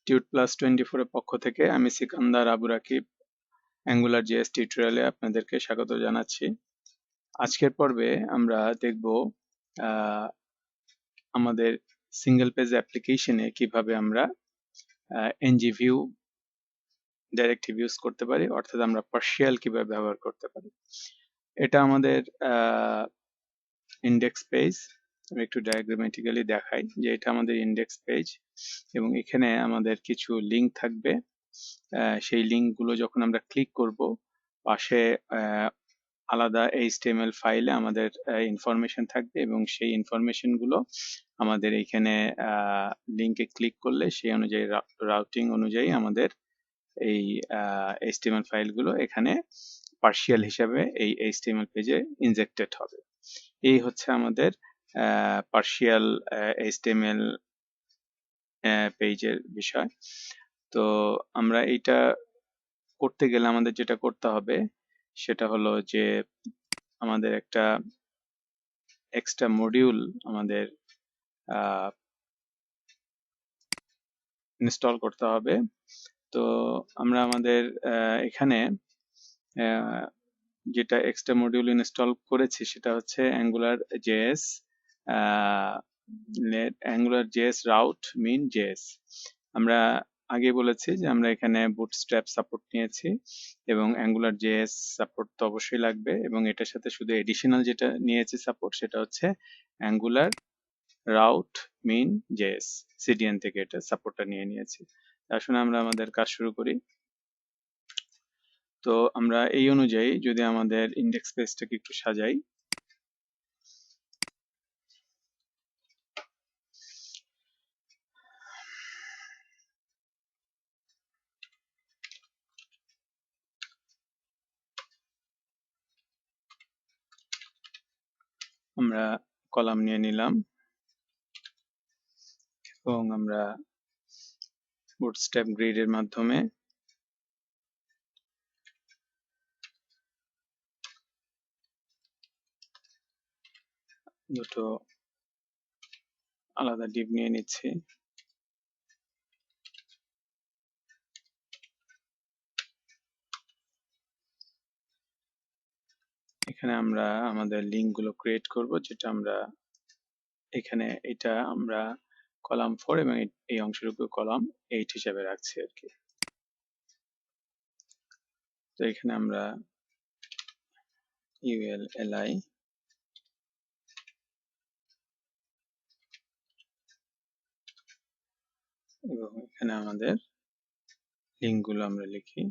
টিউট+24 এর পক্ষ থেকে আমি সিকান্দার আবু রাকিব অ্যাঙ্গুলার জেএস টিউটোরিয়ালে আপনাদেরকে স্বাগত জানাচ্ছি। আজকের পর্বে আমরা দেখব আমাদের সিঙ্গেল পেজ অ্যাপ্লিকেশনে কিভাবে আমরা এনজিভিউ ডাইরেক্টিভ ইউজ করতে পারি, অর্থাৎ আমরা পার্শিয়াল কিভাবে ব্যবহার করতে পারি। এটা আমাদের ইন্ডেক্স পেজ। আমি একটু ডায়াগ্রামেটিক্যালি দেখাই যে এটা আমাদের ইন্ডেক্স পেজ এবং এখানে আমাদের কিছু লিঙ্ক থাকবে। সেই লিঙ্কগুলো যখন আমরা ক্লিক করব, পাশে আলাদা HTML ফাইলে আমাদের ইনফরমেশন থাকবে এবং সেই ইনফরমেশনগুলো আমাদের এইখানে লিঙ্কে ক্লিক করলে সেই অনুযায়ী রাউটিং অনুযায়ী আমাদের এই HTML ফাইলগুলো এখানে পার্শিয়াল হিসাবে এই HTML পেজে ইনজেক্টেড হবে। এই হচ্ছে আমাদের পার্শিয়াল HTML পেজের বিষয়। তো আমরা এইটা করতে গেলে আমাদের যেটা করতে হবে সেটা হলো যে আমাদের একটা এক্সট্রা মডিউল আমাদের ইনস্টল করতে হবে। তো আমরা আমাদের এখানে যেটা এক্সট্রা মডিউল ইনস্টল করেছি সেটা হচ্ছে AngularJS route min js। আমরা আগে বলেছি যে আমরা এখানে বুটস্ট্র্যাপ সাপোর্ট নিয়েছি এবং AngularJS সাপোর্ট তো অবশ্যই লাগবে এবং এটার সাথে শুধু এডিশনাল যেটা নিয়েছি সাপোর্ট সেটা হচ্ছে Angular route min js। CDN থেকে এটা সাপোর্টটা নিয়েছি। আসুন আমরা আমাদের কাজ শুরু করি। তো আমরা এই অনুযায়ী যদি আমাদের ইন্ডেক্স পেজটাকে একটু সাজাই, আমরা কলাম নিয়ে নিলাম এবং আমরা বুটস্ট্র্যাপ গ্রিডের মাধ্যমে দুটো আলাদা ডিভ নিয়ে নিচ্ছি। এখানে আমরা আমাদের লিঙ্কগুলো ক্রিয়েট করব, যেটা আমরা এখানে এটা আমরা কলাম 4 এবং এই অংশের উপর কলাম 8 হিসাবে রাখছি আর কি। তো এখানে আমরা ULLI এবং এখানে আমাদের লিঙ্কগুলো আমরা লিখি।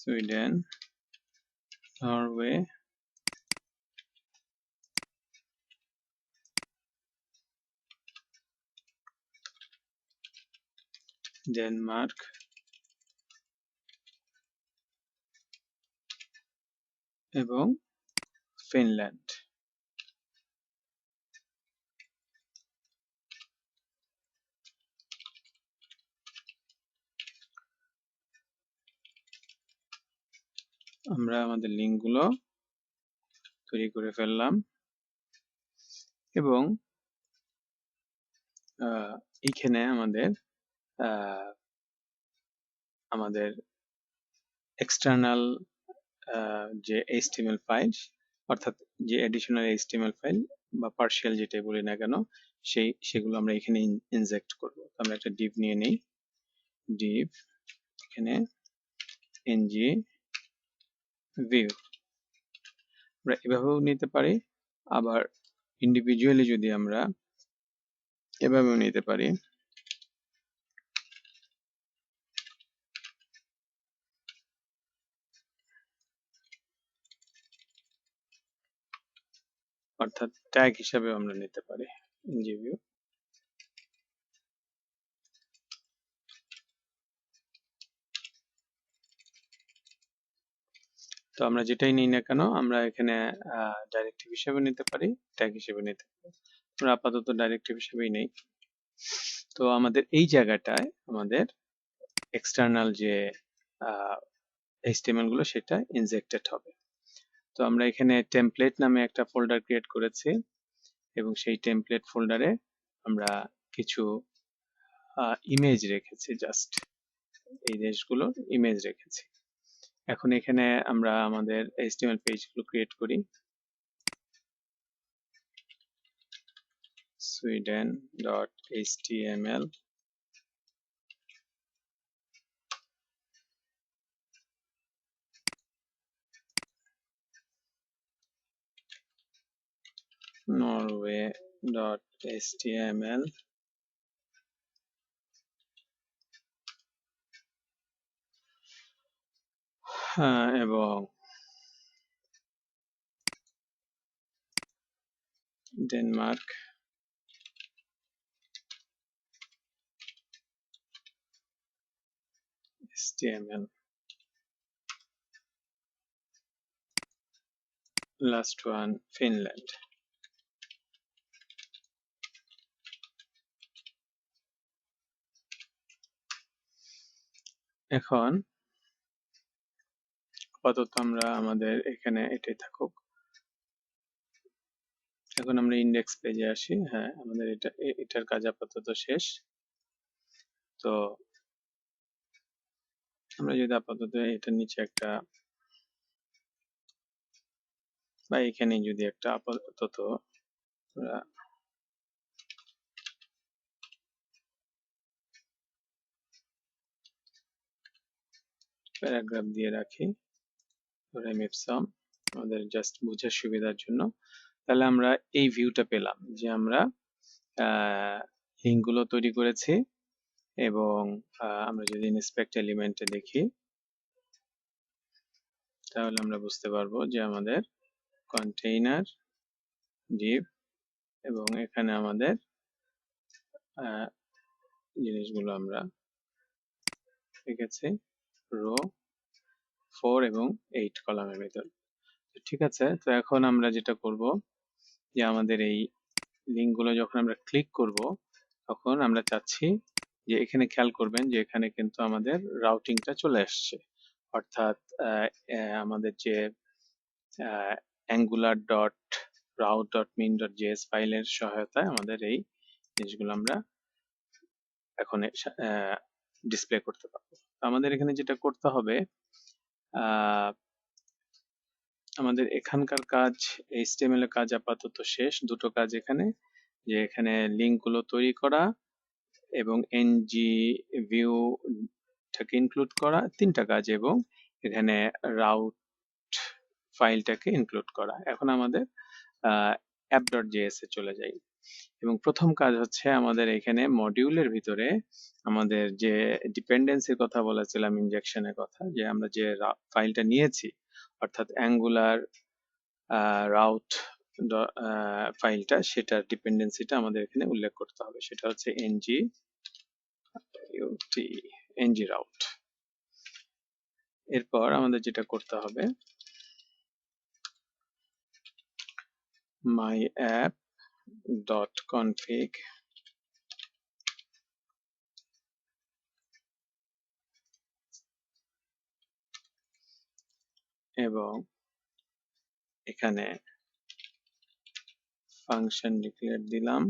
সুইডেন, নরওয়ে, ডেনমার্ক, এবং ফিনল্যান্ড। আমরা আমাদের লিঙ্কগুলো তৈরি করে ফেললাম এবং এইখানে আমাদের এক্সটার্নাল যে HTML ফাইল, অর্থাৎ যে এডিশনাল HTML ফাইল বা পার্শিয়াল যেটাই বলি না কেন, সেগুলো আমরা এখানে ইনজেক্ট করব। আমরা একটা ডিভ নিয়ে নিই। ডিভ এখানে ng view আমরা এভাবেও নিতে পারি, আবার ইন্ডিভিজুয়ালি যদি আমরা এভাবেও নিতে পারি। অর্থাৎ ট্যাগ হিসাবে আমরা নিতে পারি ng view। তো তো আমরা যেটাই নিই না কেন আমরা এখানে ডাইরেক্টিভ হিসেবে নিতে পারি, ট্যাগ হিসেবে নিতে পারি। আমরা আপাতত ডাইরেক্টিভ হিসেবেই নেই। তো আমাদের এই জায়গাটায় আমাদের এক্সটার্নাল যে HTML গুলো সেটা ইনজেক্টেড হবে। তো আমরা এখানে টেমপ্লেট নামে একটা ফোল্ডার ক্রিয়েট করেছি এবং সেই টেমপ্লেট ফোল্ডারে আমরা কিছু ইমেজ রেখেছি, জাস্ট এই দেশগুলোর ইমেজ রেখেছি। এখন এখানে আমরা আমাদের HTML পেজগুলো ক্রিয়েট করি। sweden.html norway.html এবং Denmark HTML, last one Finland. এখন আপাতত আমরা আমাদের এখানে এটাই থাকুক। এখন আমরা ইন্ডেক্স পেজে আসি। হ্যাঁ, আমাদের এটার কাজ আপাতত শেষ। তো আমরা যদি আপাতত এটার নিচে একটা বা এখানে যদি একটা আপাতত প্যারাগ্রাফ দিয়ে রাখি, রেমিপসম, আমাদের জাস্ট বোঝার সুবিধার জন্য। তাহলে আমরা এই ভিউটা পেলাম যে আমরা লিঙ্কগুলো তৈরি করেছি এবং আমরা যদি ইন্সপেক্ট এলিমেন্টে দেখি তাহলে আমরা বুঝতে পারবো যে আমাদের কন্টেইনার, ডিভ এবং এখানে আমাদের জিনিসগুলো আমরা রেখেছি রো 4 এবং 8 কলামের ভিতর। ঠিক আছে, তো এখন আমরা যেটা করব যে আমাদের এই লিঙ্কগুলো যখন আমরা ক্লিক করব তখন আমরা চাচ্ছি যে এখানে খেয়াল করবেন যে এখানে কিন্তু আমাদের রাউটিংটা চলে আসছে, অর্থাৎ আমাদের যে angular.route.min.js ফাইলের সহায়তায় আমাদের এই জিনিসগুলো আমরা এখন ডিসপ্লে করতে পারবো। আমাদের এখানে যেটা করতে হবে, আমাদের এখানকার কাজ HTML এর কাজ আপাতত শেষ। দুটো কাজ এখানে, যে এখানে লিঙ্কগুলো তৈরি করা এবং ng view টাকে ইনক্লুড করা, তিনটা কাজ, এবং এখানে রাউট ফাইলটাকে ইনক্লুড করা। এখন আমাদের app.js এ চলে যাই এবং প্রথম কাজ হচ্ছে আমাদের এখানে মডিউলের ভিতরে আমাদের যে ডিপেন্ডেন্সির কথা বলেছিলাম, ইনজেকশনের কথা, যে আমরা যে ফাইলটা নিয়েছি অর্থাৎ অ্যাঙ্গুলার রাউট ফাইলটা, সেটার ডিপেন্ডেন্সিটা আমাদের এখানে উল্লেখ করতে হবে। সেটা হচ্ছে ng route। এরপর আমাদের যেটা করতে হবে, myapp.config এবং এখানে ফাংশন ডিক্লেয়ার দিলাম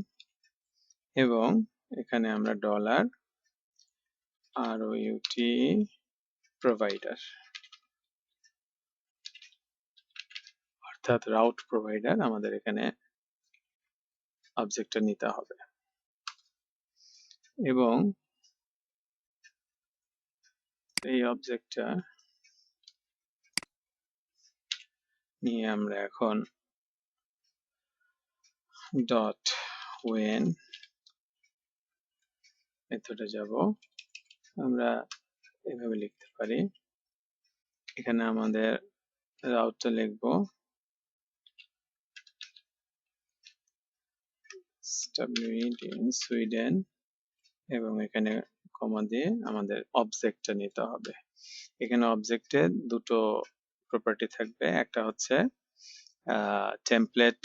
এবং এখানে আমরা $rout provider অর্থাৎ রাউট প্রোভাইডার আমাদের এখানে অবজেক্টটা নিতে হবে এবং এই অবজেক্টটা নিয়ে আমরা এখন ডট ওয়েন মেথডে যাব। আমরা এভাবে লিখতে পারি, এখানে আমাদের রাউটটা লিখব সুইডেন এবং এখানে কমা দিয়ে আমাদের অবজেক্টটা নিতে হবে। এখানে অবজেক্টে দুটো প্রপার্টি থাকবে, একটা হচ্ছে টেমপ্লেট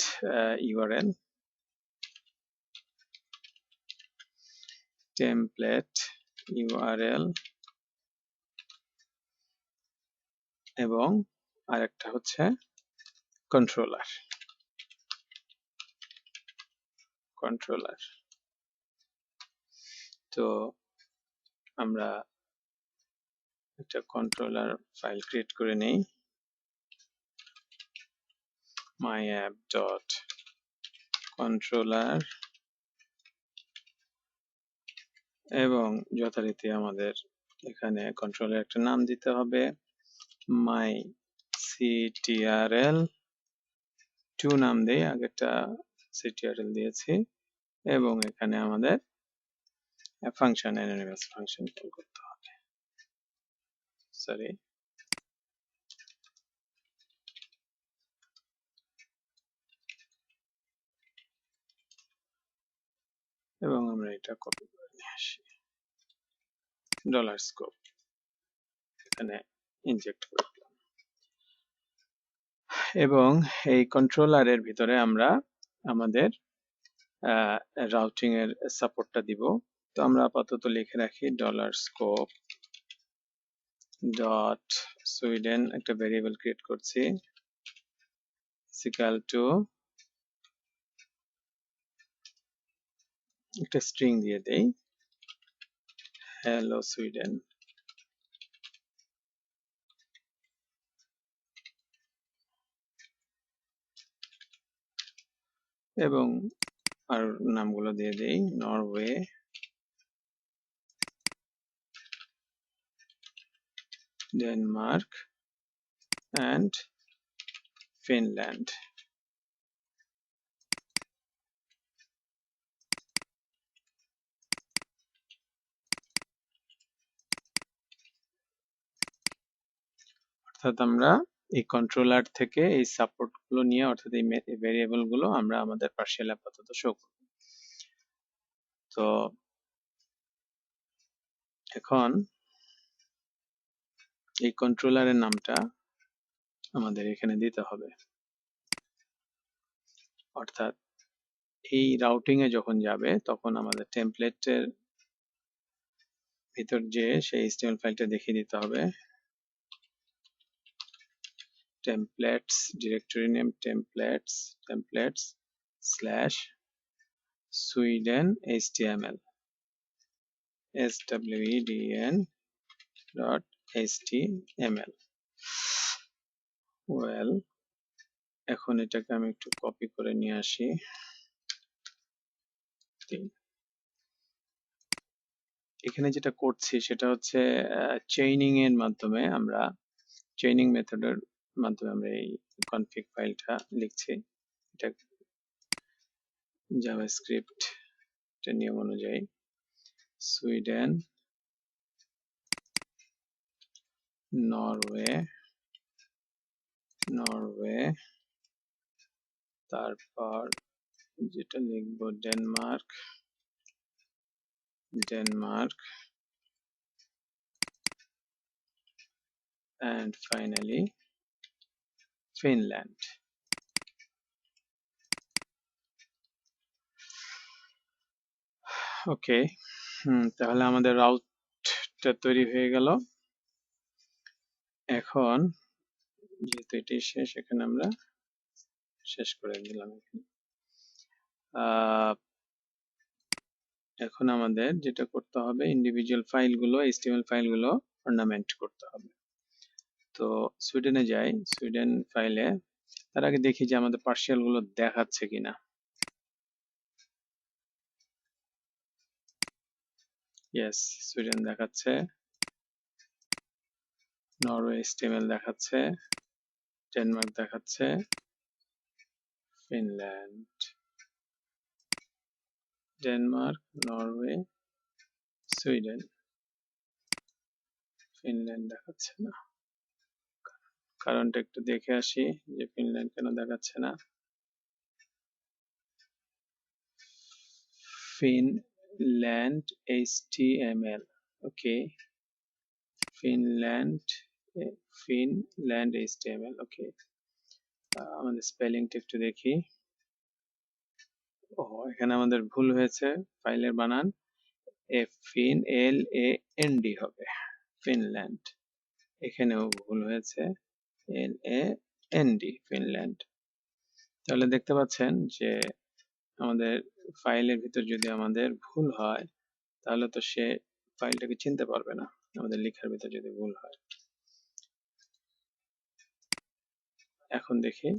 ইউআরএল, এবং আরেকটা হচ্ছে কন্ট্রোলার। তো আমরা একটা কন্ট্রোলার ফাইল ক্রিয়েট করে নেই, myapp.controller, এবং যথারীতি আমাদের এখানে কন্ট্রোলার একটা নাম দিতে হবে, myctrl2 নাম দেই, আগেরটা ctrl দিয়েছি, এবং এখানে আমাদের ফাংশন anonymous ফাংশন কল করতে হবে। সরি, এবং আমরা এটা কপি করে নিয়ে আসি, $scope এখানে ইনজেক্ট করে দিলাম, এবং এই কন্ট্রোলারের ভিতরে আমরা আমাদের রাউটিং এর সাপোর্টটা দিব। তো আমরা আপাতত লিখে রাখি $scope ডট সুইডেন, একটা ভেরিয়েবল ক্রিয়েট করছি, ইকুয়াল টু একটা স্ট্রিং দিয়ে দেই, হ্যালো সুইডেন, এবং আর নামগুলো দিয়ে দেই নরওয়ে, ডেনমার্ক অ্যান্ড ফিনল্যান্ড। অর্থাৎ আমরা এই কন্ট্রোলার থেকে এই সাপোর্ট গুলো নিয়ে, অর্থাৎ এই ভেরিয়েবল গুলো আমরা আমাদের পার্সিয়াল আপাতত শো করব। তো এখন এই কন্ট্রোলারের নামটা আমাদের এখানে দিতে হবে, অর্থাৎ এই রাউটিং এ যখন যাবে তখন আমাদের টেমপ্লেটের ভিতর যে সেই HTML ফাইলটা দেখিয়ে দিতে হবে, templates directory name templates slash sweden html sweden.html। Well, এখন এটাকে আমি একটু কপি করে নিয়ে আসি, এখানে যেটা করছি সেটা হচ্ছে চেইনিং এর মাধ্যমে, আমরা চেইনিং মেথডের মাধ্যমে আমরা এই কনফিগ ফাইলটা লিখছি। এটা জাভাস্ক্রিপ্ট এর নিয়ম অনুযায়ী সুইডেন, নরওয়ে, তারপর যেটা লিখবো ডেনমার্ক and finally ফিনল্যান্ড। ওকে, তাহলে আমাদের রাউটটা তৈরি হয়ে গেল। এখন যেহেতু এটি শেষ, এখানে আমরা শেষ করে দিলাম। এখন আমাদের যেটা করতে হবে, ইন্ডিভিজুয়াল ফাইলগুলো, HTML ফাইলগুলো অর্নামেন্ট করতে হবে। তো সুইডেনে যাই, সুইডেন ফাইলে, তার আগে দেখি যে আমাদের পার্সিয়াল গুলো দেখাচ্ছে কিনা। ইয়েস, সুইডেন দেখাচ্ছে, নরওয়ে HTML দেখাচ্ছে, ডেনমার্ক দেখাচ্ছে, Finland, Denmark, Norway, Sweden, Finland দেখাচ্ছে না। কারণটা একটু দেখে আসি যে ফিনল্যান্ড কেন দেখাচ্ছে না। ফিনল্যান্ড HTML, ওকে, ফিনল্যান্ড ফিনল্যান্ড HTML। ওকে, আমাদের স্পেলিংটা একটু দেখি। ও, এখানে আমাদের ভুল হয়েছে, ফাইলের বানান FINLAND হবে, ফিনল্যান্ড। এখানেও ভুল হয়েছে, LAND, ফিনল্যান্ড। তাহলে দেখতে পাচ্ছেন যে আমাদের ফাইলের ভিতর যদি আমাদের ভুল হয় তাহলে তো সে ফাইলটাকে চিনতে পারবে না, আমাদের লেখার ভিতর যদি ভুল হয়। এখন দেখি,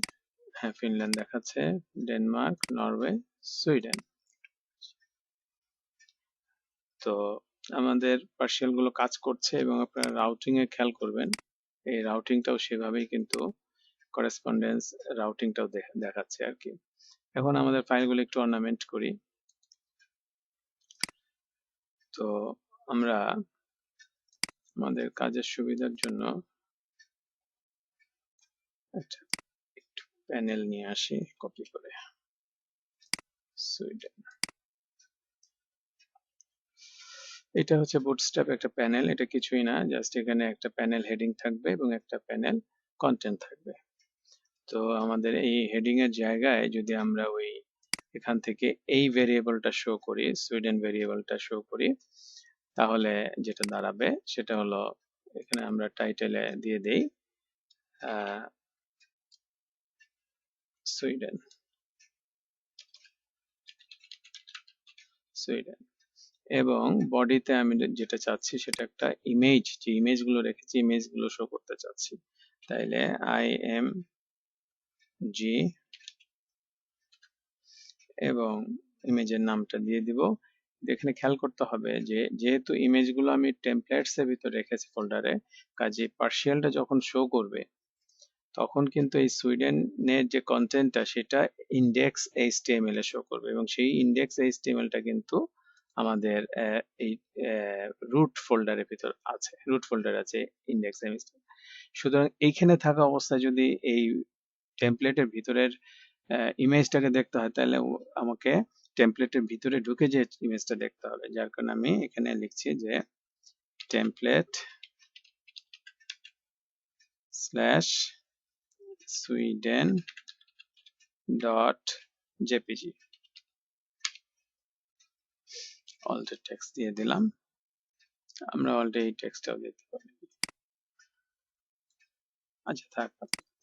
হ্যাঁ, ফিনল্যান্ড দেখাচ্ছে, ডেনমার্ক, নরওয়ে, সুইডেন। তো আমাদের পার্সিয়াল গুলো কাজ করছে এবং আপনারা রাউটিং এ খেয়াল করবেন, এই রাউটিংটাও সেভাবেই কিন্তু করেসপন্ডেন্স রাউটিংটাও দেখাচ্ছে আর কি। এখন আমাদের ফাইলগুলো একটু অর্নামেন্ট করি। তো আমরা আমাদের কাজের সুবিধার জন্য একটা একটু প্যানেল নিয়ে আসি কপি করে, সুইডেন। এটা হচ্ছে বুটস্ট্র্যাপ একটা প্যানেল, এটা কিছুই না, জাস্ট এখানে একটা প্যানেল হেডিং থাকবে এবং একটা প্যানেল কন্টেন্ট থাকবে। তো আমাদের এই হেডিং এর জায়গায় যদি আমরা ওই এখান থেকে এই ভেরিয়েবলটা শো করি, সুইডেন ভেরিয়েবলটা শো করি, তাহলে যেটা দাঁড়াবে সেটা হলো, এখানে আমরা টাইটেলে দিয়ে দেই সুইডেন, সুইডেন। এবং বডিতে আমি যেটা চাচ্ছি সেটা একটা ইমেজ, যে ইমেজগুলো রেখেছি ইমেজগুলো শো করতে চাচ্ছি, তাইলে IMG এবং ইমেজের নামটা দিয়ে দিব। এখানে খেয়াল করতে হবে যে যেহেতু ইমেজগুলো আমি টেমপ্লেটস এর ভিতর রেখেছি ফোল্ডারে, কাজে পার্সিয়ালটা যখন শো করবে তখন কিন্তু এই সুইডেনের যে কন্টেন্টটা সেটা ইন্ডেক্স HTML এ শো করবে এবং সেই ইন্ডেক্স HTML টা কিন্তু আমাদের এই রুট ফোল্ডারের ভিতর আছে, রুট ফোল্ডার আছে ইন্ডেক্স HTML। সুতরাং এইখানে থাকা অবস্থায় যদি এই টেমপ্লেটের ভিতরের ইমেজটাকে দেখতে হয় তাহলে আমাকে টেমপ্লেটের ভিতরে ঢুকে যে ইমেজটা দেখতে হবে, যার কারণে আমি এখানে লিখছি যে template slash Sweden dot JPG, alt text দিয়ে দিলাম। আমরা অল্ট এই টেক্সটটাও দিতে পারি, আচ্ছা থাক,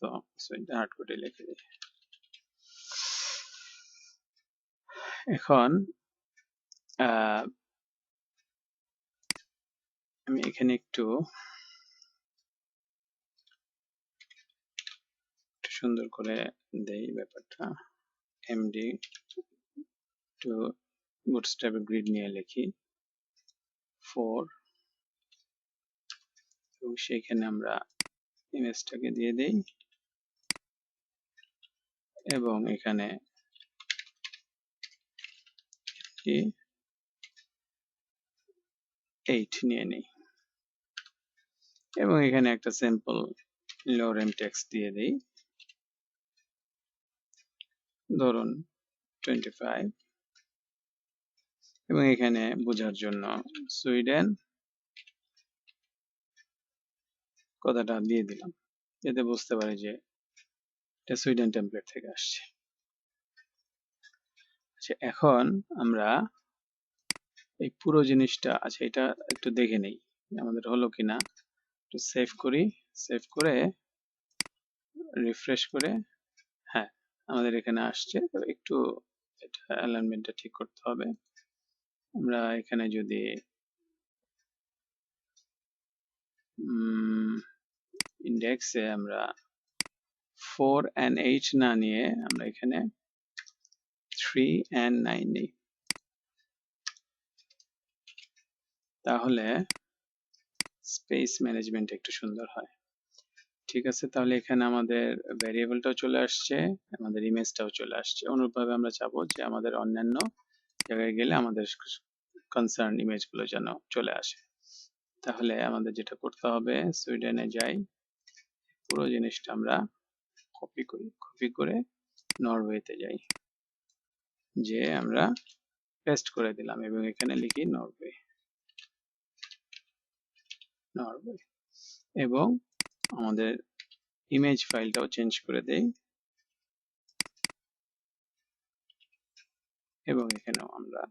তো সুইডেন হার্ড কোডে লিখে দিই। এখন আমি এখানে একটু সুন্দর করে দেই ব্যাপারটা, এমডি টু বুটস্ট্র্যাপ গ্রিড নিয়ে লিখি 4 এবং সেখানে আমরা ইমেজটাকে দিয়ে দেই এবং এখানে 8 নিয়ে নিই এবং এখানে একটা সিম্পল লোরেম টেক্সট দিয়ে দেই, ধরুন 25 এবং এখানে বোঝার জন্য সুইডেন কথাটা দিয়ে দিলাম, যাতে বুঝতে পারি যে এটা সুইডেন টেমপ্লেট থেকে আসছে। আচ্ছা, এখন আমরা এই পুরো জিনিসটা, আচ্ছা এটা একটু দেখে নেই আমাদের হলো কিনা, একটু সেভ করি, সেভ করে রিফ্রেশ করে, হ্যাঁ আমাদের এখানে আসছে। তো একটু এটা অ্যালাইনমেন্টটা ঠিক করতে হবে। আমরা এখানে যদি ইন্ডেক্সে আমরা 4 and 8 না নিয়ে আমরা এখানে 3 and 9 নিই, তাহলে স্পেস ম্যানেজমেন্ট একটু সুন্দর হয়। ঠিক আছে, তাহলে এখানে আমাদের ভ্যারিয়েবলটাও চলে আসছে, আমাদের ইমেজটাও চলে আসছে। অনুরূপভাবে আমরা চাবো যে আমাদের অন্যান্য জায়গায় গেলে আমাদের কনসার্ন ইমেজগুলো যেন চলে আসে। তাহলে আমাদের যেটা করতে হবে, সুইডেনে যাই, পুরো জিনিসটা আমরা কপি করি, কপি করে নরওয়েতে যাই, যে আমরা পেস্ট করে দিলাম এবং এখানে লিখি নরওয়ে, নরওয়ে এবং আমাদের ইমেজ ফাইলটাও চেঞ্জ করে দেই এবং এখানেও আমরা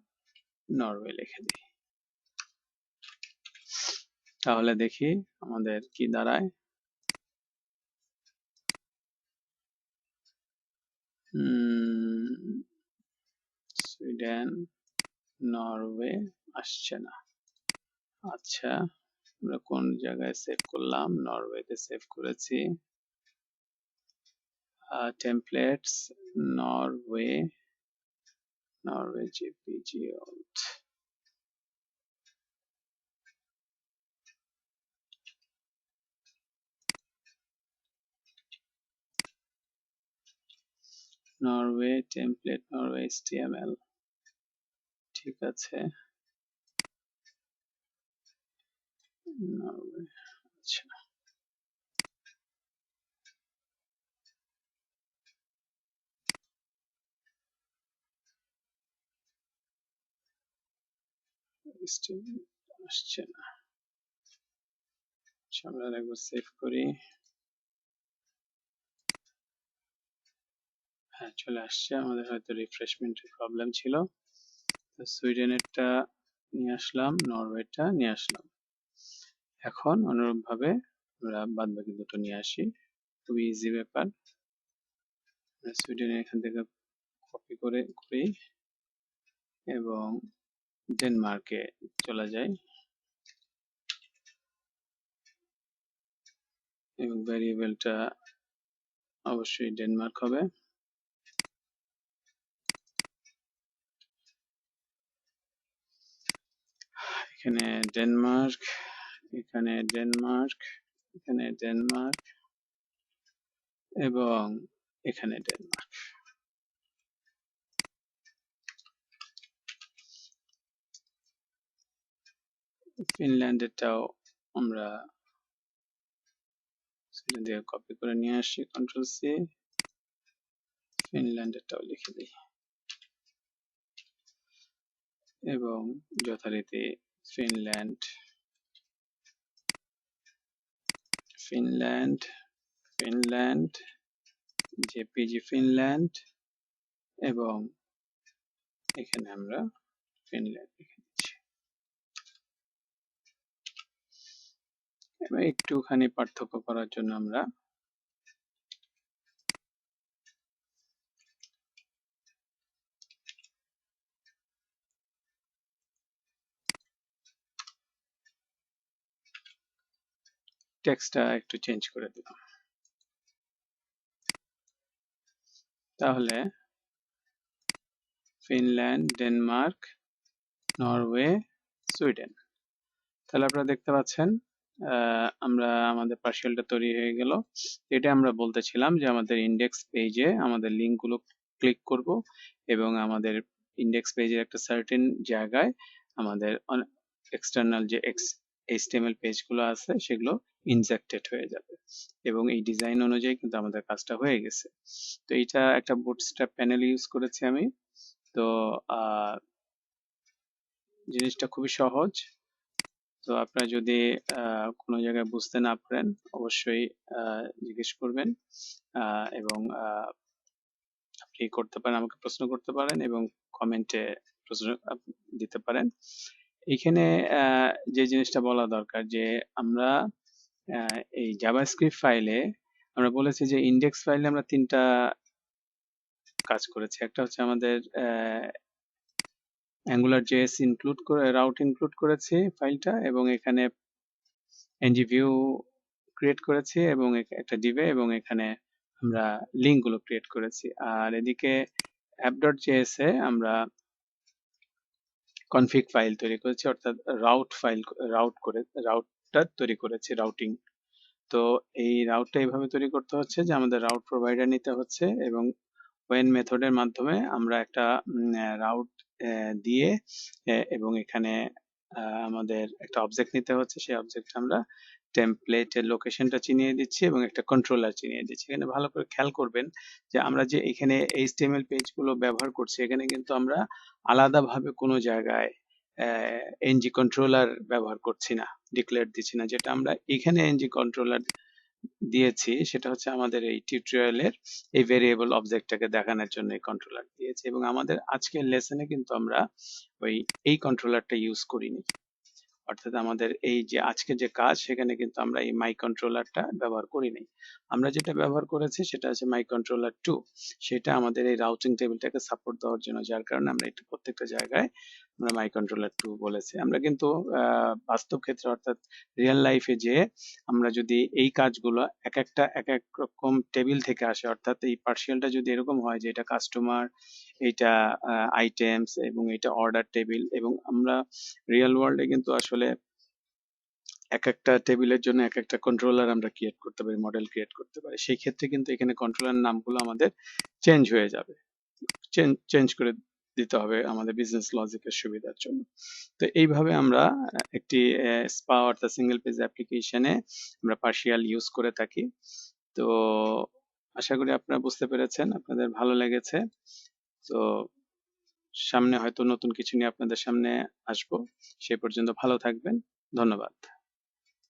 নরওয়ে লিখে দিই। তাহলে দেখি আমাদের কি দাঁড়ায়। সুইডেন, নরওয়ে আসছে না। আচ্ছা, আমরা কোন জায়গায় সেভ করলাম? নরওয়েতে সেভ করেছি। Templates, Norway, Norway JPG alt, Norway template, Norway HTML। ঠিক আছে, নরওয়ে। আচ্ছা, HTML আসছে না। আচ্ছা, আমরা একবার সেভ করি। হ্যাঁ, চলে আসছে। আমাদের হয়তো রিফ্রেশমেন্টের প্রবলেম ছিল। তো সুইডেনেরটা নিয়ে আসলাম, নরওয়েটা নিয়ে আসলাম। এখন অনুরূপভাবে আমরা বাদ বাকি দুটো নিয়ে আসি। খুবই ইজি ব্যাপার। সুইডেনের এখান থেকে কপি করে করি এবং ডেনমার্কে চলে যাই এবং ভ্যারিয়েবলটা অবশ্যই ডেনমার্ক হবে। এখানে ডেনমার্ক, এখানে ডেনমার্ক, এখানে ডেনমার্ক এবং এখানে ডেনমার্ক। ফিনল্যান্ডেরটাও আমরা সেখান থেকে কপি করে নিয়ে আসি, কন্ট্রোল সি, ফিনল্যান্ডেরটাও লিখে দিই এবং যথারীতি Finland, Finland, Finland, JPG Finland এবং এখানে আমরা ফিনল্যান্ড লিখে দিচ্ছি। এবার একটুখানি পার্থক্য করার জন্য আমরা টেক্সটটা একটু চেঞ্জ করে দিলাম। তাহলে ফিনল্যান্ড, ডেনমার্ক, নরওয়ে, সুইডেন। তাহলে আপনারা দেখতে পাচ্ছেন আমরা আমাদের পার্সিয়ালটা তৈরি হয়ে গেল। এটা আমরা বলতেছিলাম যে আমাদের ইন্ডেক্স পেজে আমাদের লিঙ্কগুলো ক্লিক করব এবং আমাদের ইন্ডেক্স পেজের একটা সার্টেন জায়গায় আমাদের এক্সটার্নাল যে HTML পেজগুলো আছে সেগুলো ইনজেক্টেড হয়ে যাবে এবং এই ডিজাইন অনুযায়ী কিন্তু আমাদের কাজটা হয়ে গেছে। তো এটা একটা বুটস্ট্র্যাপ প্যানেল ইউজ করেছি আমি। তো জিনিসটা খুবই সহজ। তো আপনারা যদি কোনো জায়গায় বুঝতে না পারেন অবশ্যই জিজ্ঞেস করবেন এবং আপনি করতে পারেন, আমাকে প্রশ্ন করতে পারেন এবং কমেন্টে প্রশ্ন দিতে পারেন। এইখানে যে জিনিসটা বলা দরকার যে আমরা এই জাভাস্ক্রিপ্ট ফাইলে আমরা বলেছি যে ইন্ডেক্স ফাইলে আমরা তিনটা কাজ করেছি। একটা হচ্ছে আমাদের AngularJS ইনক্লুড করে রাউট ইনক্লুড করেছি ফাইলটা এবং এখানে ngView ক্রিয়েট করেছি এবং একটা div এবং এখানে আমরা লিঙ্ক গুলো ক্রিয়েট করেছি। আর এদিকে app.js এ আমরা কনফিগ ফাইল তৈরি করেছি, অর্থাৎ রাউটটা তৈরি করেছি, রাউটিং। তো এই রাউটটা এইভাবে তৈরি করতে হচ্ছে যে আমাদের রাউট প্রোভাইডার নিতে হচ্ছে এবং when মেথডের মাধ্যমে আমরা একটা রাউট দিয়ে এবং এখানে আমাদের একটা অবজেক্ট নিতে হচ্ছে। সেই অবজেক্ট আমরা টেমপ্লেটের লোকেশনটা চিনিয়ে দিচ্ছি এবং একটা কন্ট্রোলার চিনিয়ে দিচ্ছি। এখানে ভালো করে খেয়াল করবেন যে আমরা যে এখানে HTML পেজগুলো ব্যবহার করছি এখানে কিন্তু আমরা আলাদাভাবে কোনো জায়গায় ng কন্ট্রোলার ব্যবহার করছি না, ডিক্লেয়ার দিচ্ছি না। যেটা আমরা এখানে ng কন্ট্রোলার দিয়েছি সেটা হচ্ছে আমাদের এই টিউটোরিয়ালের এই ভেরিয়েবল অবজেক্টটাকে দেখানোর জন্য এই কন্ট্রোলার দিয়েছি, এবং আমাদের আজকের লেসনে কিন্তু আমরা ওই এই কন্ট্রোলারটা ইউজ করিনি। অর্থাৎ আমাদের এই যে আজকে যে কাজ সেখানে কিন্তু আমরা এই মাই কন্ট্রোলারটা ব্যবহার করি নাই। আমরা যেটা ব্যবহার করেছি সেটা হচ্ছে মাই কন্ট্রোলার 2। সেটা আমাদের এই রাউটিং টেবিলটাকে সাপোর্ট দেওয়ার জন্য, যার কারণে আমরা এটা প্রত্যেকটা জায়গায় আমরা মাই কন্ট্রোলার 2 বলেছি। আমরা কিন্তু বাস্তব ক্ষেত্রে অর্থাৎ রিয়েল লাইফে যে আমরা যদি এই কাজগুলো এক একটা এক এক রকম টেবিল থেকে আসে, অর্থাৎ এই পার্সিয়ালটা যদি এরকম হয় যে এটা কাস্টমার, এইটা আইটেমস এবং এটা অর্ডার টেবিল, এবং আমরা রিয়েল ওয়ার্ল্ডে কিন্তু আসলে এক একটা টেবিলের জন্য এক একটা কন্ট্রোলার আমরা ক্রিয়েট করতে পারি, মডেল ক্রিয়েট করতে পারি। সেই ক্ষেত্রে কিন্তু এখানে কন্ট্রোলার নামগুলো আমাদের চেঞ্জ হয়ে যাবে, চেঞ্জ করে দিতে হবে আমাদের বিজনেস লজিকের সুবিধার জন্য। তো এইভাবে আমরা একটি স্পা অর্থাৎ সিঙ্গেল পেজ অ্যাপ্লিকেশনে আমরা পার্শিয়াল ইউজ করে থাকি। তো আশা করি আপনারা বুঝতে পেরেছেন, আপনাদের ভালো লেগেছে। তো সামনে হয়তো নতুন কিছু নিয়ে আপনাদের সামনে আসবো। সে পর্যন্ত ভালো থাকবেন। ধন্যবাদ।